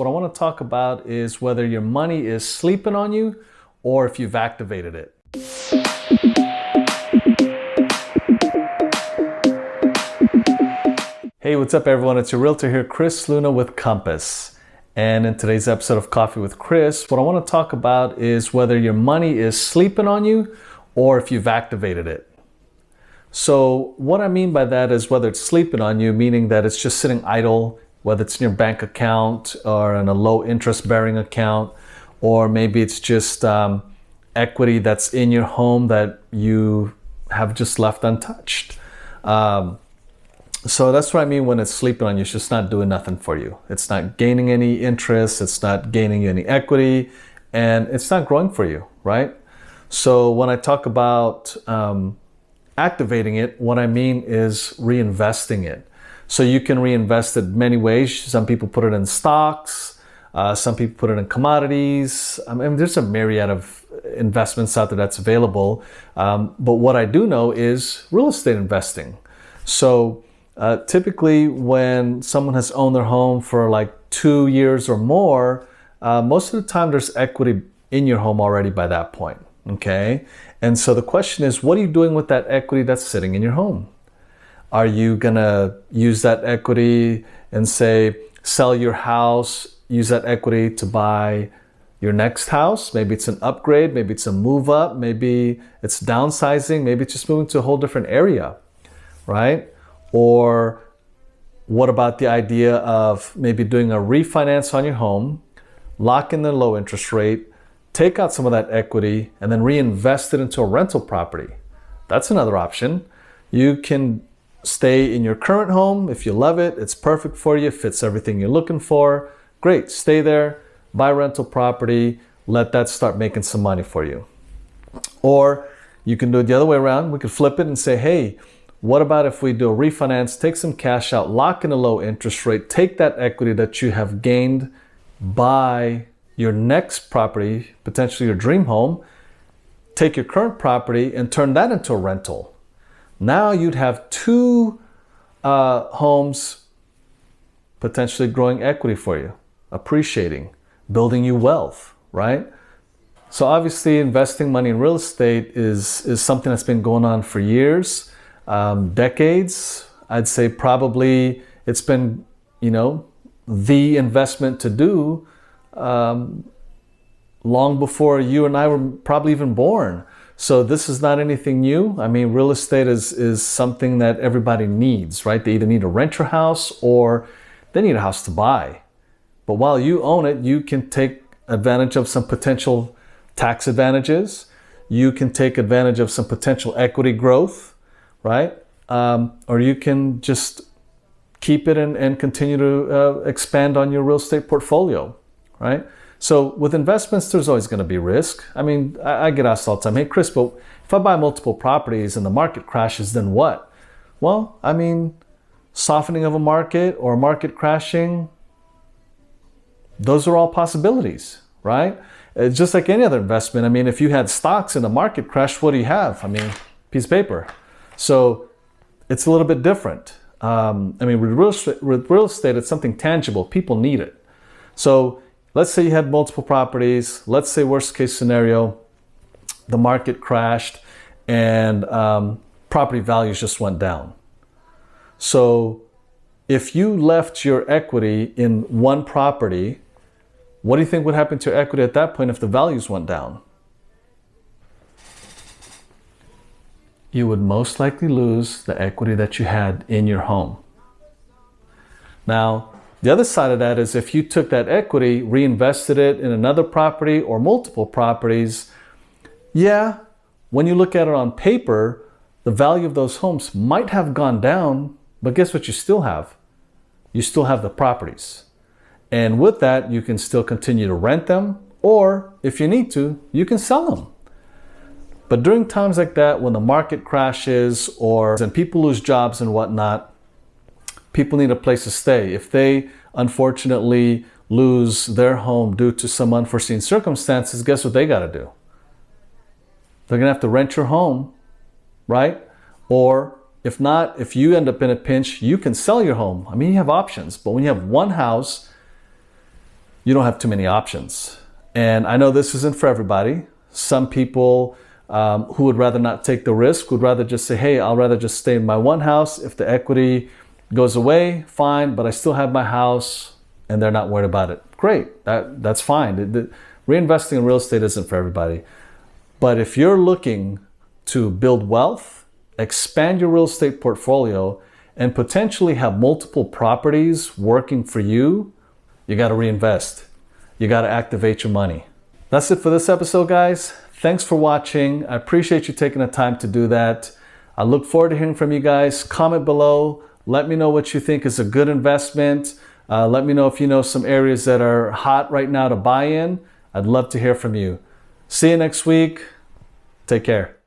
What I want to talk about is whether your money is sleeping on you or if you've activated it. Hey, what's up everyone? It's your realtor here, Chris Luna with Compass. And in today's episode of Coffee with Chris, what I want to talk about is whether your money is sleeping on you or if you've activated it. So what I mean by that is whether it's sleeping on you, meaning that it's just sitting idle, whether it's in your bank account or in a low interest bearing account, or maybe it's just equity that's in your home that you have just left untouched. So that's what I mean when it's sleeping on you. It's just not doing nothing for you. It's not gaining any interest. It's not gaining you any equity, and it's not growing for you, right? So when I talk about activating it, what I mean is reinvesting it. So you can reinvest it many ways. Some people put it in stocks. Some people put it in commodities. I mean, there's a myriad of investments out there that's available. But what I do know is real estate investing. So typically when someone has owned their home for like 2 years or more, most of the time there's equity in your home already by that point, okay? And so the question is, what are you doing with that equity that's sitting in your home? Are you gonna use that equity and say, sell your house, use that equity to buy your next house? Maybe it's an upgrade, maybe it's a move up, maybe it's downsizing, maybe it's just moving to a whole different area, right? Or what about the idea of maybe doing a refinance on your home, lock in the low interest rate, take out some of that equity, and then reinvest it into a rental property? That's another option. You can stay in your current home. If you love it, it's perfect for you, fits everything you're looking for. Great, stay there, buy rental property, let that start making some money for you. Or you can do it the other way around. We could flip it and say, hey, what about if we do a refinance, take some cash out, lock in a low interest rate, take that equity that you have gained, buy your next property, potentially your dream home, take your current property and turn that into a rental. Now you'd have two homes potentially growing equity for you, appreciating, building you wealth, right? So obviously investing money in real estate is something that's been going on for years, decades. I'd say probably it's been, the investment to do long before you and I were probably even born. So this is not anything new. I mean, real estate is something that everybody needs, right? They either need to rent your house or they need a house to buy. But while you own it, you can take advantage of some potential tax advantages. You can take advantage of some potential equity growth, right? Or you can just keep it and continue to expand on your real estate portfolio, right? So with investments, there's always going to be risk. I mean, I get asked all the time, hey, Chris, but if I buy multiple properties and the market crashes, then what? Well, I mean, softening of a market or market crashing, those are all possibilities, right? It's just like any other investment. I mean, if you had stocks in the market crash, what do you have? I mean, piece of paper. So it's a little bit different. I mean, with real estate, it's something tangible. People need it. So let's say you had multiple properties. Let's say worst case scenario, the market crashed and property values just went down. So if you left your equity in one property, what do you think would happen to your equity at that point if the values went down? You would most likely lose the equity that you had in your home. Now, the other side of that is if you took that equity, reinvested it in another property or multiple properties, yeah, when you look at it on paper, the value of those homes might have gone down, but guess what you still have? You still have the properties. And with that, you can still continue to rent them, or if you need to, you can sell them. But during times like that, when the market crashes and people lose jobs and whatnot, people need a place to stay. If they unfortunately lose their home due to some unforeseen circumstances, guess what they got to do? They're going to have to rent your home, right? Or if not, if you end up in a pinch, you can sell your home. I mean, you have options, but when you have one house, you don't have too many options. And I know this isn't for everybody. Some people who would rather not take the risk would rather just say, hey, I'll rather just stay in my one house. If the equity goes away, fine, but I still have my house and they're not worried about it. Great, that's fine. Reinvesting in real estate isn't for everybody. But if you're looking to build wealth, expand your real estate portfolio, and potentially have multiple properties working for you, you got to reinvest. You got to activate your money. That's it for this episode, guys. Thanks for watching. I appreciate you taking the time to do that. I look forward to hearing from you guys. Comment below. Let me know what you think is a good investment. Let me know if you know some areas that are hot right now to buy in. I'd love to hear from you. See you next week. Take care.